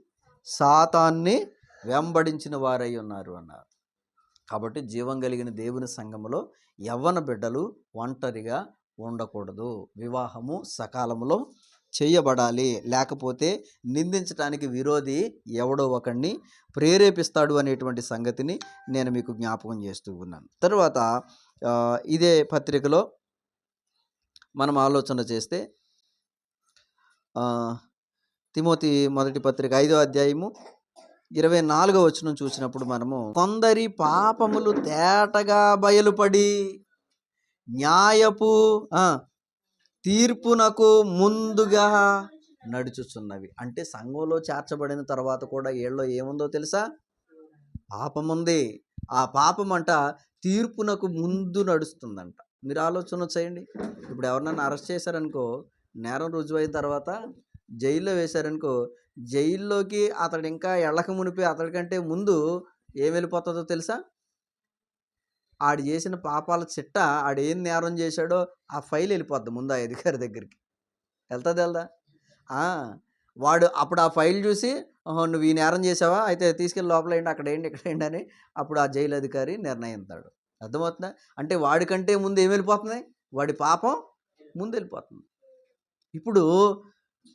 Speaker 1: సాతాన్ని వెంబడించిన వారై ఉన్నారు అన్నారు. కాబట్టి జీవం కలిగిన దేవుని సంఘములో యవ్వన బిడ్డలు ఒంటరిగా ఉండకూడదు. వివాహము సకాలంలో చేయబడాలి. లేకపోతే నిందించడానికి విరోధి ఎవడో ఒకడిని ప్రేరేపిస్తాడు అనేటువంటి సంగతిని నేను మీకు జ్ఞాపకం చేస్తూ ఉన్నాను. తర్వాత ఇదే పత్రికలో మనం ఆలోచన చేస్తే తిమోతి మొదటి పత్రిక 5వ అధ్యాయము 24వ వచనం చూసినప్పుడు మనము కొందరి పాపములు తేటగా బయలుపడి న్యాయపు తీర్పునకు ముందుగా నడుచుచున్నవి. అంటే సంఘంలో చేర్చబడిన తర్వాత కూడా ఏళ్ళలో ఏముందో తెలుసా? పాపముంది. ఆ పాపమంట తీర్పునకు ముందు నడుస్తుందంట. మీరు ఆలోచన చేయండి. ఇప్పుడు ఎవరినన్నా అరెస్ట్ చేశారనుకో, నేరం రుజువైన తర్వాత జైల్లో వేశారనుకో, జైల్లోకి అతడు ఇంకా ఎళ్ళక మునిపే అతడికంటే ముందు ఏం వెళ్ళిపోతుందో తెలుసా? ఆడు చేసిన పాపాల చిట్ట, ఆడు ఏం నేరం చేశాడో ఆ ఫైల్ వెళ్ళిపోద్ది ముందు ఆ అధికారి దగ్గరికి. వెళ్దా? వాడు అప్పుడు ఆ ఫైల్ చూసి, నువ్వు ఈ నేరం చేసావా, అయితే తీసుకెళ్ళి లోపల ఏంటి, అక్కడ ఏంటి, ఇక్కడ ఏంటి అని అప్పుడు ఆ జైలు అధికారి నిర్ణయిస్తాడు. అర్థమవుతుందా? అంటే వాడికంటే ముందు ఏం వెళ్ళిపోతుంది? వాడి పాపం ముందు వెళ్ళిపోతుంది. ఇప్పుడు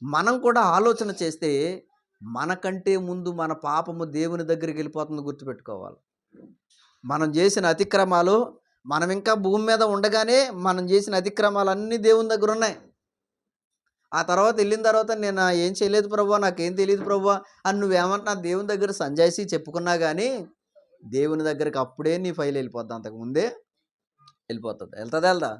Speaker 1: మనం కూడా ఆలోచన చేస్తే మనకంటే ముందు మన పాపము దేవుని దగ్గరికి వెళ్ళిపోతుంది. గుర్తుపెట్టుకోవాలి. మనం చేసిన అతిక్రమాలు, మనం ఇంకా భూమి మీద ఉండగానే మనం చేసిన అతిక్రమాలన్నీ దేవుని దగ్గర ఉన్నాయి. ఆ తర్వాత వెళ్ళిన తర్వాత నేను ఏం చేయలేదు ప్రభువా, నాకేం తెలియదు ప్రభువా అని నువ్వేమంటున్నా దేవుని దగ్గర సంజాయిషి చెప్పుకున్నా కానీ దేవుని దగ్గరికి అప్పుడే నీ ఫైల్ వెళ్ళిపోద్ది. అంతకుముందే వెళ్ళిపోతుంది. వెళ్దా?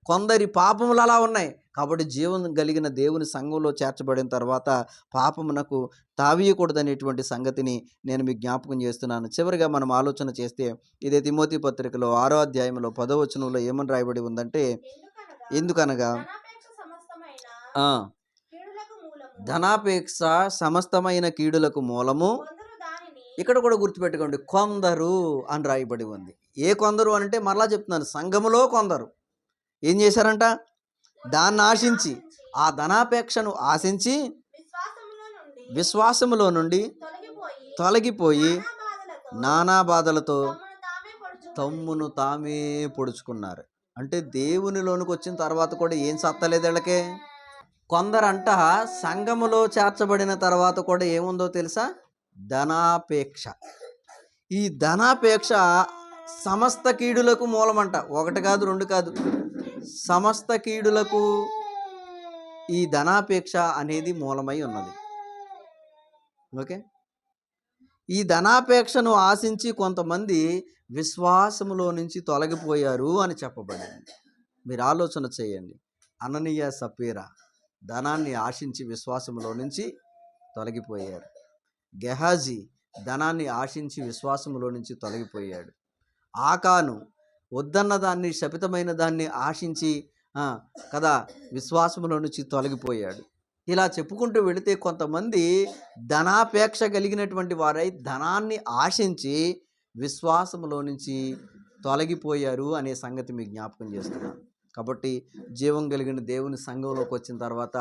Speaker 1: కొందరి పాపములు అలా ఉన్నాయి. కాబట్టి జీవం కలిగిన దేవుని సంఘంలో చేర్చబడిన తర్వాత పాపమునకు తావీయకూడదనేటువంటి సంగతిని నేను మీకు జ్ఞాపకం చేస్తున్నాను. చివరిగా మనం ఆలోచన చేస్తే ఇదే తిమోతి పత్రికలో 6వ అధ్యాయంలో 10వ వచనంలో ఏమని రాయబడి ఉందంటే, ఎందుకనగా ధనాపేక్ష సమస్తమైన కీడులకు మూలము. ఇక్కడ కూడా గుర్తుపెట్టుకోండి, కొందరు అని రాయబడి ఉంది. ఏ కొందరు అంటే మరలా చెప్తున్నాను, సంఘములో కొందరు ఏం చేశారంట? దాన్ని ఆశించి, ఆ ధనాపేక్షను ఆశించి విశ్వాసములో నుండి తొలగిపోయి నానా బాధలతో తమ్మును తామే పొడుచుకున్నారు. అంటే దేవునిలోనికి వచ్చిన తర్వాత కూడా ఏం సత్తలేదు వీళ్ళకే. కొందరంట సంఘములో చేర్చబడిన తర్వాత కూడా ఏముందో తెలుసా? ధనాపేక్ష. ఈ ధనాపేక్ష సమస్త కీడులకు మూలమంట. ఒకటి కాదు, రెండు కాదు, సమస్త కీడులకు ఈ ధనాపేక్ష అనేది మూలమై ఉన్నది. ఓకే, ఈ ధనాపేక్షను ఆశించి కొంతమంది విశ్వాసములో నుంచి తొలగిపోయారు అని చెప్పబడింది. మీరు ఆలోచన చేయండి. అననీయ సపీరా ధనాన్ని ఆశించి విశ్వాసములో నుంచి తొలగిపోయారు. గెహాజీ ధనాన్ని ఆశించి విశ్వాసములో నుంచి తొలగిపోయాడు. ఆకాను వద్దన్న దాన్ని, శపితమైన దాన్ని ఆశించి కదా విశ్వాసములో నుంచి తొలగిపోయాడు. ఇలా చెప్పుకుంటూ వెళితే కొంతమంది ధనాపేక్ష కలిగినటువంటి వారై ధనాన్ని ఆశించి విశ్వాసములో నుంచి తొలగిపోయారు అనే సంగతి మీకు జ్ఞాపకం చేస్తున్నాను. కాబట్టి జీవం కలిగిన దేవుని సంఘంలోకి వచ్చిన తర్వాత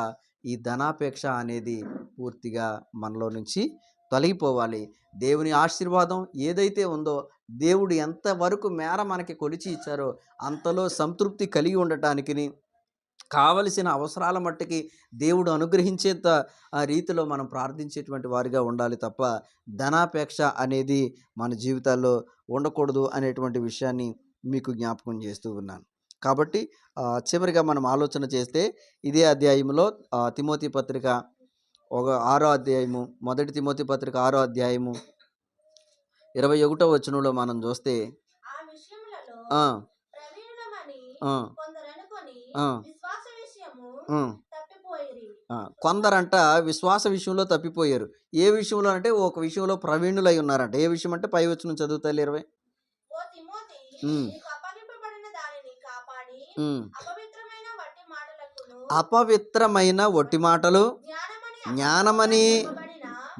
Speaker 1: ఈ ధనాపేక్ష అనేది పూర్తిగా మనలో నుంచి తొలగిపోవాలి. దేవుని ఆశీర్వాదం ఏదైతే ఉందో, దేవుడు ఎంతవరకు మేర మనకి కొలిచి ఇచ్చారో అంతలో సంతృప్తి కలిగి ఉండటానికి కావలసిన అవసరాల మట్టుకి దేవుడు అనుగ్రహించేంత రీతిలో మనం ప్రార్థించేటువంటి వారిగా ఉండాలి తప్ప ధనాపేక్ష అనేది మన జీవితాల్లో ఉండకూడదు అనేటువంటి విషయాన్ని మీకు జ్ఞాపకం చేస్తూ ఉన్నాను. కాబట్టి చివరిగా మనం ఆలోచన చేస్తే ఇదే అధ్యాయంలో తిమోతి పత్రిక 6వ అధ్యాయము, మొదటి తిమోతి పత్రిక 6వ అధ్యాయము 21వ వచనంలో మనం చూస్తే కొందరంట విశ్వాస విషయంలో తప్పిపోయారు. ఏ విషయంలో అంటే ఒక విషయంలో ప్రవీణులై ఉన్నారంట. ఏ విషయం అంటే పై వచనం చదువుతాయి 20. అపవిత్రమైన వట్టి మాటలు,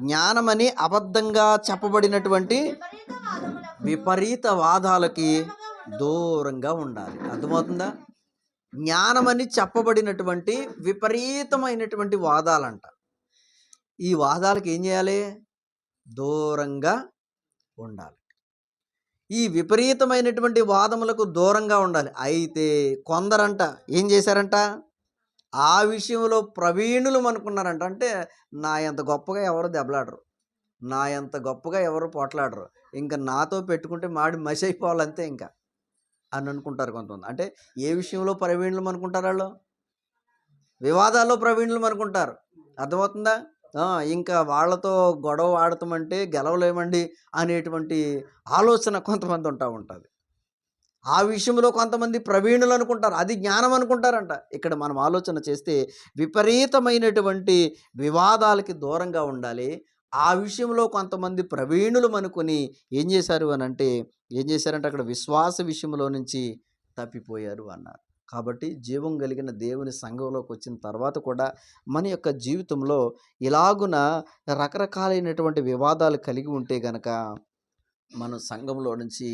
Speaker 1: జ్ఞానమని అబద్ధంగా చెప్పబడినటువంటి విపరీత వాదాలకి దూరంగా ఉండాలి. అర్థమవుతుందా? జ్ఞానమని చెప్పబడినటువంటి విపరీతమైనటువంటి వాదాలంట. ఈ వాదాలకు ఏం చేయాలి? దూరంగా ఉండాలి. ఈ విపరీతమైనటువంటి వాదములకు దూరంగా ఉండాలి. అయితే కొందరంట ఏం చేశారంట? ఆ విషయంలో ప్రవీణులు అనుకున్నారంట. అంటే నా ఎంత గొప్పగా ఎవరు దెబ్బలాడరు, నా ఎంత గొప్పగా ఎవరు పోట్లాడరు, ఇంకా నాతో పెట్టుకుంటే మాడి మసి అయిపోవాలంతే ఇంకా అని అనుకుంటారు కొంతమంది. అంటే ఏ విషయంలో ప్రవీణులు అనుకుంటారు? వాళ్ళు వివాదాల్లో ప్రవీణులు అనుకుంటారు. అర్థమవుతుందా? ఇంకా వాళ్ళతో గొడవ ఆడతామంటే గెలవలేమండి అనేటువంటి ఆలోచన కొంతమంది ఉంటుంది. ఆ విషయంలో కొంతమంది ప్రవీణులు అనుకుంటారు. అది జ్ఞానం అనుకుంటారంట. ఇక్కడ మనం ఆలోచన చేస్తే విపరీతమైనటువంటి వివాదాలకి దూరంగా ఉండాలి. ఆ విషయంలో కొంతమంది ప్రవీణులం అనుకుని ఏం చేశారు అనంటే, ఏం చేశారంటే అక్కడ విశ్వాస విషయంలో నుంచి తప్పిపోయారు అన్నారు. కాబట్టి జీవం కలిగిన దేవుని సంఘంలోకొచ్చిన తర్వాత కూడా మన యొక్క జీవితంలో ఇలాగున రకరకాలైనటువంటి వివాదాలు కలిగి ఉంటే గనక మనం సంఘంలో నుంచి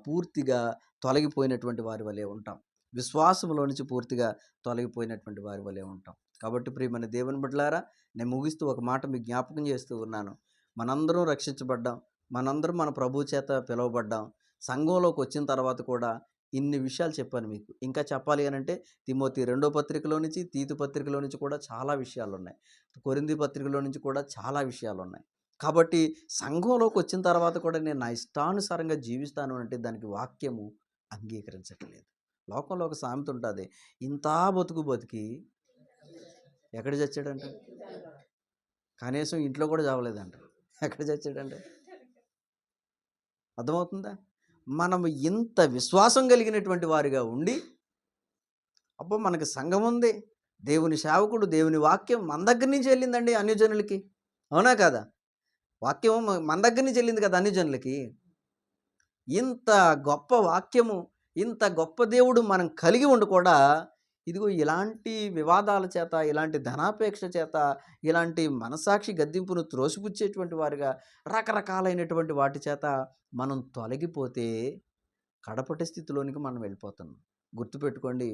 Speaker 1: పూర్తిగా తొలగిపోయినటువంటి వారి వలె ఉంటాం. విశ్వాసంలో నుంచి పూర్తిగా తొలగిపోయినటువంటి వారి వలె ఉంటాం. కాబట్టి ప్రియమైన దేవుని బిడ్డలారా, నేను ముగిస్తూ ఒక మాట మీకు జ్ఞాపకం చేస్తూ ఉన్నాను. మనందరం రక్షించబడ్డాం. మనందరం మన ప్రభువు చేత పిలువబడ్డాం. సంఘంలోకి వచ్చిన తర్వాత కూడా ఇన్ని విషయాలు చెప్పాను మీకు. ఇంకా చెప్పాలి అనంటే తిమోతి 2 పత్రికలో నుంచి, తీతు పత్రికలో నుంచి కూడా చాలా విషయాలున్నాయి. కొరింథీ పత్రికలో నుంచి కూడా చాలా విషయాలున్నాయి. కాబట్టి సంఘంలోకి వచ్చిన తర్వాత కూడా నేను నా ఇష్టానుసారంగా జీవిస్తాను అంటే దానికి వాక్యము అంగీకరించట్లేదు. లోకంలో ఒక సామెత ఉంటుంది. ఇంతా బతుకు బతికి ఎక్కడ చచ్చాడంట? కనీసం ఇంట్లో కూడా చావలేదంట. ఎక్కడ చచ్చాడంట? అర్థమవుతుందా? మనం ఇంత విశ్వాసం కలిగినటువంటి వారిగా ఉండి, అబ్బో మనకి సంఘం ఉంది, దేవుని సేవకుడు, దేవుని వాక్యం మన దగ్గర నుంచి వెళ్ళిందండి అన్యజనులకి. అవునా కాదా? వాక్యం మన దగ్గర నుంచి వెళ్ళింది కదా అన్యజనులకి. ఇంత గొప్ప వాక్యము, ఇంత గొప్ప దేవుడు మనం కలిగి ఉండి కూడా ఇదిగో ఇలాంటి వివాదాల చేత, ఇలాంటి ధనాపేక్ష చేత, ఇలాంటి మనసాక్షి గద్దింపును త్రోసిపుచ్చేటువంటి వారిగా రకరకాలైనటువంటి వాటి చేత మనం తొలగిపోతే కడపటి స్థితిలోనికి మనం వెళ్ళిపోతున్నాం. గుర్తుపెట్టుకోండి,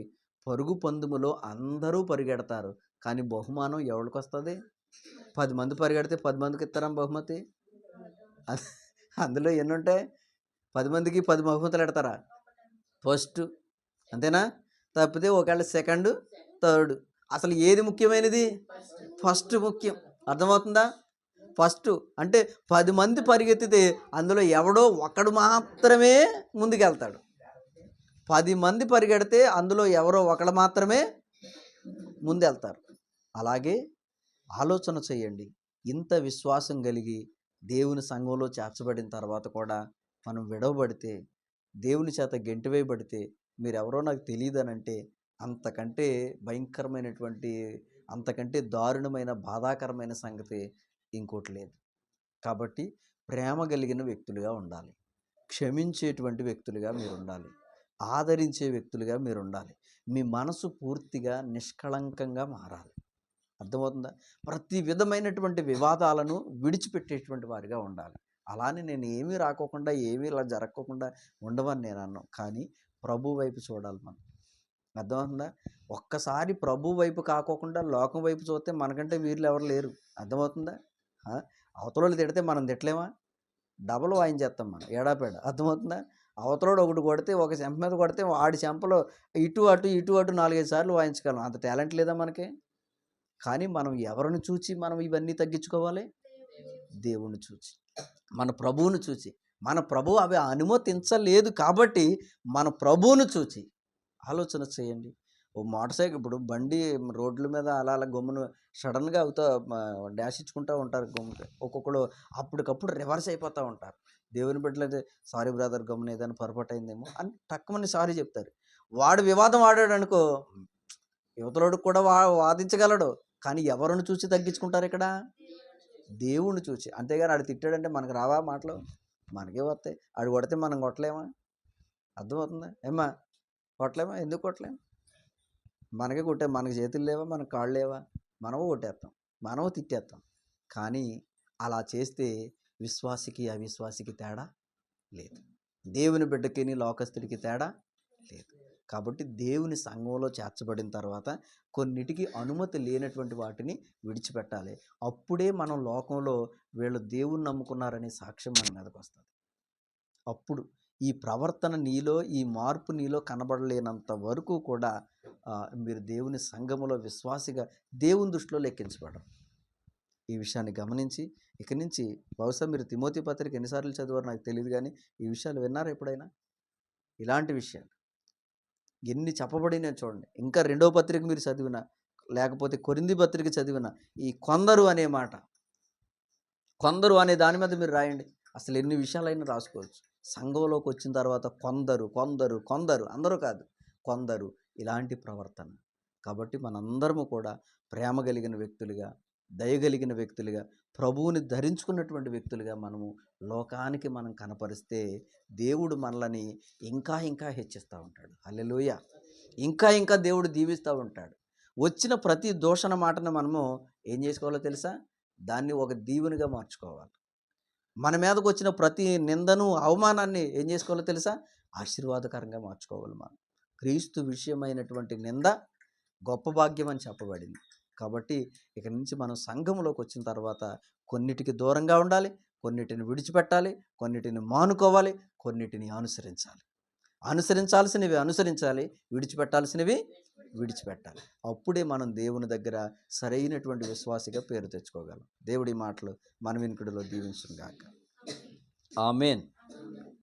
Speaker 1: పరుగు పందుములో అందరూ పరిగెడతారు, కానీ బహుమానం ఎవరికొస్తుంది? 10 మంది పరిగెడితే 10 మందికి ఇస్తారా బహుమతి? అందులో ఎన్నుంటాయి? 10 మందికి 10 బహుమతులు ఎడతారా? ఫస్ట్ అంతేనా? తప్పితే ఒకవేళ సెకండ్, థర్డ్. అసలు ఏది ముఖ్యమైనది? ఫస్ట్ ముఖ్యం. అర్థమవుతుందా? ఫస్ట్ అంటే 10 మంది పరిగెత్తితే అందులో ఎవడో ఒకడు మాత్రమే ముందుకెళ్తాడు. 10 మంది పరిగెడితే అందులో ఎవరో ఒకడు మాత్రమే ముందెళ్తారు. అలాగే ఆలోచన చేయండి. ఇంత విశ్వాసం కలిగి దేవుని సంఘంలో చేర్చబడిన తర్వాత కూడా మనం విడవబడితే, దేవుని చేత గెంటివేయబడితే, మీరెవరో నాకు తెలియదనంటే అంతకంటే భయంకరమైనటువంటి, అంతకంటే దారుణమైన, బాధాకరమైన సంగతి ఇంకోటి లేదు. కాబట్టి ప్రేమ కలిగిన వ్యక్తులుగా ఉండాలి. క్షమించేటువంటి వ్యక్తులుగా మీరుండాలి. ఆదరించే వ్యక్తులుగా మీరుండాలి. మీ మనసు పూర్తిగా నిష్కళంకంగా మారాలి. అర్థమవుతుందా? ప్రతి విధమైనటువంటి వివాదాలను విడిచిపెట్టేటువంటి వారిగా ఉండాలి. అలానే నేను ఏమీ రాకోకుండా, ఏమీ ఇలా జరగకోకుండా ఉండవని నేను అన్నాను. కానీ ప్రభు వైపు చూడాలి మనం. అర్థమవుతుందా? ఒక్కసారి ప్రభు వైపు కాకోకుండా లోకం వైపు చూస్తే మనకంటే వీళ్ళు ఎవరు లేరు. అర్థమవుతుందా? అవతలోళ్ళు తిడితే మనం తిట్టలేమా? డబల్ వాయించేస్తాం మనం ఏడాపేడ. అర్థమవుతుందా? అవతలోడు ఒకటి కొడితే, ఒక చెంప మీద కొడితే వాడి చెంపలో ఇటు అటు 4, 5 సార్లు వాయించగలం. అంత టాలెంట్ లేదా మనకి? కానీ మనం ఎవరిని చూచి మనం ఇవన్నీ తగ్గించుకోవాలి? దేవుణ్ణి చూచి, మన ప్రభువును చూచి. మన ప్రభువు అవి అనుమతించలేదు కాబట్టి మన ప్రభువును చూచి ఆలోచన చేయండి. ఓ మోటార్ సైకిల్, ఇప్పుడు బండి రోడ్ల మీద అలా అలా గమ్మున సడన్గా డాష్ ఇచ్చుకుంటూ ఉంటారు. గమ్మున ఒక్కొక్కడు అప్పటికప్పుడు రివర్స్ అయిపోతూ ఉంటారు. దేవుని బిడ్డలైతే సారీ బ్రదర్, గమ్మున ఏదైనా పొరపాటు అయిందేమో అని టక్కుమని సారీ చెప్తారు. వాడు వివాదం ఆడాడు అనుకో, యువతలోడు కూడా వాదించగలడు. కానీ ఎవరిని చూసి తగ్గించుకుంటారు ఇక్కడ? దేవుణ్ణి చూసి. అంతేగాని ఆడు తిట్టాడంటే మనకు రావా మాటలు? మనకే వస్తాయి. ఆడు కొడితే మనం కొట్టలేమా? అర్థమవుతుందా? ఏమ్మా కొట్టలేమా? ఎందుకు కొట్టలేము? మనకే కొట్టే, మనకి చేతులు లేవా? మనకు కాళ్ళు లేవా? మనము కొట్టేస్తాం, మనము తిట్టేస్తాం. కానీ అలా చేస్తే విశ్వాసికి అవిశ్వాసికి తేడా లేదు. దేవుని బిడ్డకి లోకస్తుడికి తేడా లేదు. కాబట్టి దేవుని సంఘంలో చేర్చబడిన తర్వాత కొన్నిటికి అనుమతి లేనటువంటి వాటిని విడిచిపెట్టాలి. అప్పుడే మనం లోకంలో వీళ్ళు దేవుని నమ్ముకున్నారనే సాక్ష్యం మన మీదకి వస్తుంది. అప్పుడు ఈ ప్రవర్తన నీలో, ఈ మార్పు నీలో కనబడలేనంత వరకు కూడా మీరు దేవుని సంఘములో విశ్వాసిగా దేవుని దృష్టిలో లెక్కించబడరు. ఈ విషయాన్ని గమనించి ఇక నుంచి బహుశా మీరు తిమోతి పత్రిక ఎన్నిసార్లు చదివారో నాకు తెలియదు, కానీ ఈ విషయాలు విన్నారా ఎప్పుడైనా? ఇలాంటి విషయాలు ఎన్ని చెప్పబడినా చూడండి. ఇంకా 2వ పత్రిక మీరు చదివిన లేకపోతే కొరింథీ పత్రిక చదివిన ఈ కొందరు అనే మాట, కొందరు అనే దాని మీద మీరు రాయండి. అసలు ఎన్ని విషయాలైనా రాసుకోవచ్చు. సంఘంలోకి వచ్చిన తర్వాత కొందరు కొందరు కొందరు, అందరూ కాదు, కొందరు, ఇలాంటి ప్రవర్తన. కాబట్టి మనందరము కూడా ప్రేమ కలిగిన వ్యక్తులుగా, దయగలిగిన వ్యక్తులుగా, ప్రభువుని ధరించుకున్నటువంటి వ్యక్తులుగా మనము లోకానికి మనం కనపరిస్తే దేవుడు మనల్ని ఇంకా ఇంకా హెచ్చిస్తూ ఉంటాడు. హల్లెలూయ. ఇంకా ఇంకా దేవుడు దీవిస్తూ ఉంటాడు. వచ్చిన ప్రతి దూషణ మాటను మనము ఏం చేసుకోవాలో తెలుసా? దాన్ని ఒక దీవెనగా మార్చుకోవాలి. మన మీదకు వచ్చిన ప్రతి నిందను, అవమానాన్ని ఏం చేసుకోవాలో తెలుసా? ఆశీర్వాదకరంగా మార్చుకోవాలి. మనం క్రీస్తు విషయమైనటువంటి నింద గొప్ప భాగ్యం అని చెప్పబడింది. కాబట్టి ఇక నుంచి మనం సంఘంలోకి వచ్చిన తర్వాత కొన్నిటికి దూరంగా ఉండాలి, కొన్నిటిని విడిచిపెట్టాలి, కొన్నిటిని మానుకోవాలి, కొన్నిటిని అనుసరించాలి. అనుసరించాల్సినవి అనుసరించాలి, విడిచిపెట్టాల్సినవి విడిచిపెట్టాలి. అప్పుడే మనం దేవుని దగ్గర సరైనటువంటి విశ్వాసిగా పేరు తెచ్చుకోగలం. దేవుడి మాటలు మన వినికిడిలో దీవించును గాక. ఆమేన్.